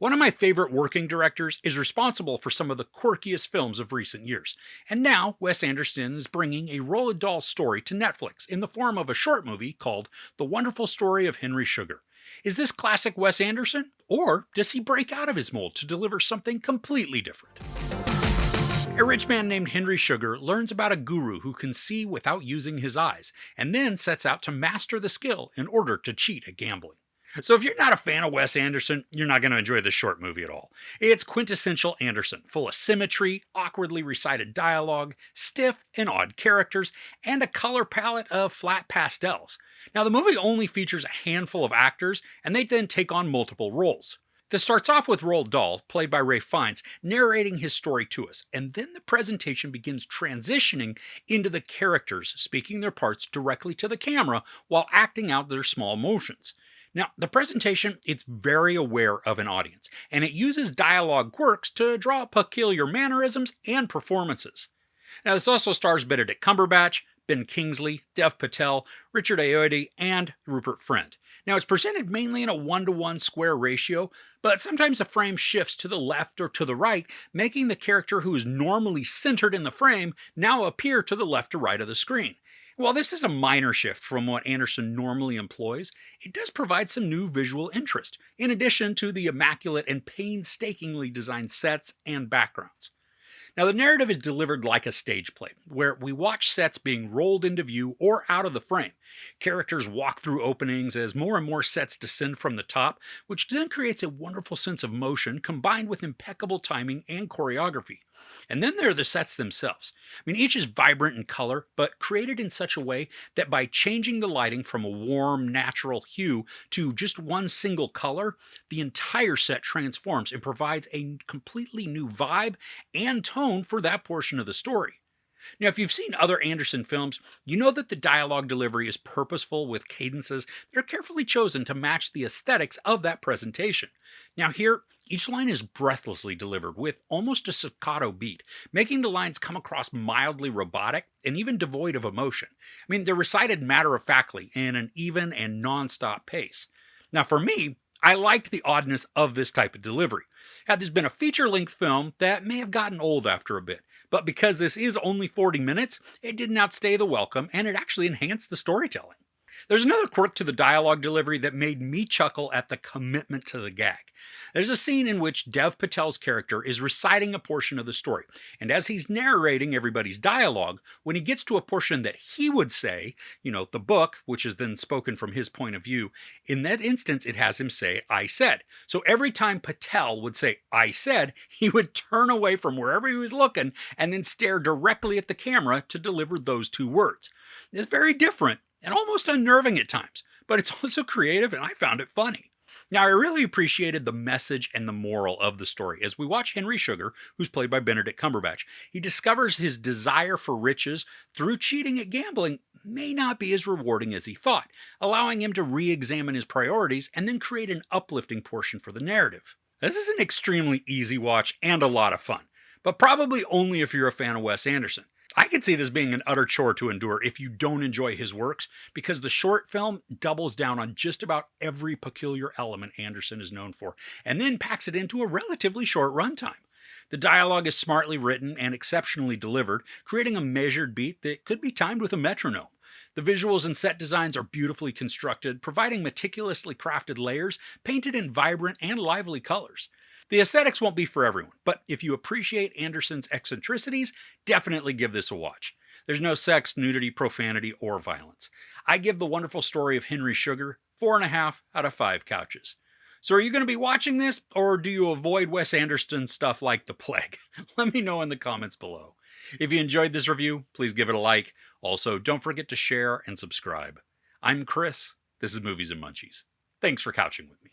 One of my favorite working directors is responsible for some of the quirkiest films of recent years. And now, Wes Anderson is bringing a Roald Dahl story to Netflix in the form of a short movie called The Wonderful Story of Henry Sugar. Is this classic Wes Anderson? Or does he break out of his mold to deliver something completely different? A rich man named Henry Sugar learns about a guru who can see without using his eyes, and then sets out to master the skill in order to cheat at gambling. So, if you're not a fan of Wes Anderson, you're not going to enjoy this short movie at all. It's quintessential Anderson, full of symmetry, awkwardly recited dialogue, stiff and odd characters, and a color palette of flat pastels. Now, the movie only features a handful of actors, and they then take on multiple roles. This starts off with Roald Dahl, played by Ray Fiennes, narrating his story to us, and then the presentation begins transitioning into the characters speaking their parts directly to the camera while acting out their small motions. Now, the presentation, it's very aware of an audience, and it uses dialogue quirks to draw up peculiar mannerisms and performances. Now, this also stars Benedict Cumberbatch, Ben Kingsley, Dev Patel, Richard Ayoade, and Rupert Friend. Now, it's presented mainly in a 1-to-1 square ratio, but sometimes the frame shifts to the left or to the right, making the character who is normally centered in the frame now appear to the left or right of the screen. While this is a minor shift from what Anderson normally employs, it does provide some new visual interest, in addition to the immaculate and painstakingly designed sets and backgrounds. Now, the narrative is delivered like a stage play, where we watch sets being rolled into view or out of the frame. Characters walk through openings as more and more sets descend from the top, which then creates a wonderful sense of motion combined with impeccable timing and choreography. And then there are the sets themselves. Each is vibrant in color, but created in such a way that by changing the lighting from a warm, natural hue to just one single color, the entire set transforms and provides a completely new vibe and tone for that portion of the story. Now, if you've seen other Anderson films, you know that the dialogue delivery is purposeful with cadences that are carefully chosen to match the aesthetics of that presentation. Now, here, each line is breathlessly delivered with almost a staccato beat, making the lines come across mildly robotic and even devoid of emotion. They're recited matter-of-factly in an even and non-stop pace. Now, for me, I liked the oddness of this type of delivery. Had this been a feature-length film, that may have gotten old after a bit. But because this is only 40 minutes, it didn't outstay the welcome, and it actually enhanced the storytelling. There's another quirk to the dialogue delivery that made me chuckle at the commitment to the gag. There's a scene in which Dev Patel's character is reciting a portion of the story, and as he's narrating everybody's dialogue, when he gets to a portion that he would say, the book, which is then spoken from his point of view, in that instance it has him say, "I said." So every time Patel would say, "I said," he would turn away from wherever he was looking and then stare directly at the camera to deliver those two words. It's very different and almost unnerving at times, but it's also creative and I found it funny. Now, I really appreciated the message and the moral of the story. As we watch Henry Sugar, who's played by Benedict Cumberbatch, he discovers his desire for riches through cheating at gambling may not be as rewarding as he thought, allowing him to re-examine his priorities and then create an uplifting portion for the narrative. This is an extremely easy watch and a lot of fun, but probably only if you're a fan of Wes Anderson. I could see this being an utter chore to endure if you don't enjoy his works, because the short film doubles down on just about every peculiar element Anderson is known for, and then packs it into a relatively short runtime. The dialogue is smartly written and exceptionally delivered, creating a measured beat that could be timed with a metronome. The visuals and set designs are beautifully constructed, providing meticulously crafted layers painted in vibrant and lively colors. The aesthetics won't be for everyone, but if you appreciate Anderson's eccentricities, definitely give this a watch. There's no sex, nudity, profanity, or violence. I give The Wonderful Story of Henry Sugar 4.5 out of 5 couches. So are you going to be watching this, or do you avoid Wes Anderson stuff like the plague? Let me know in the comments below. If you enjoyed this review, please give it a like. Also, don't forget to share and subscribe. I'm Chris. This is Movies and Munchies. Thanks for couching with me.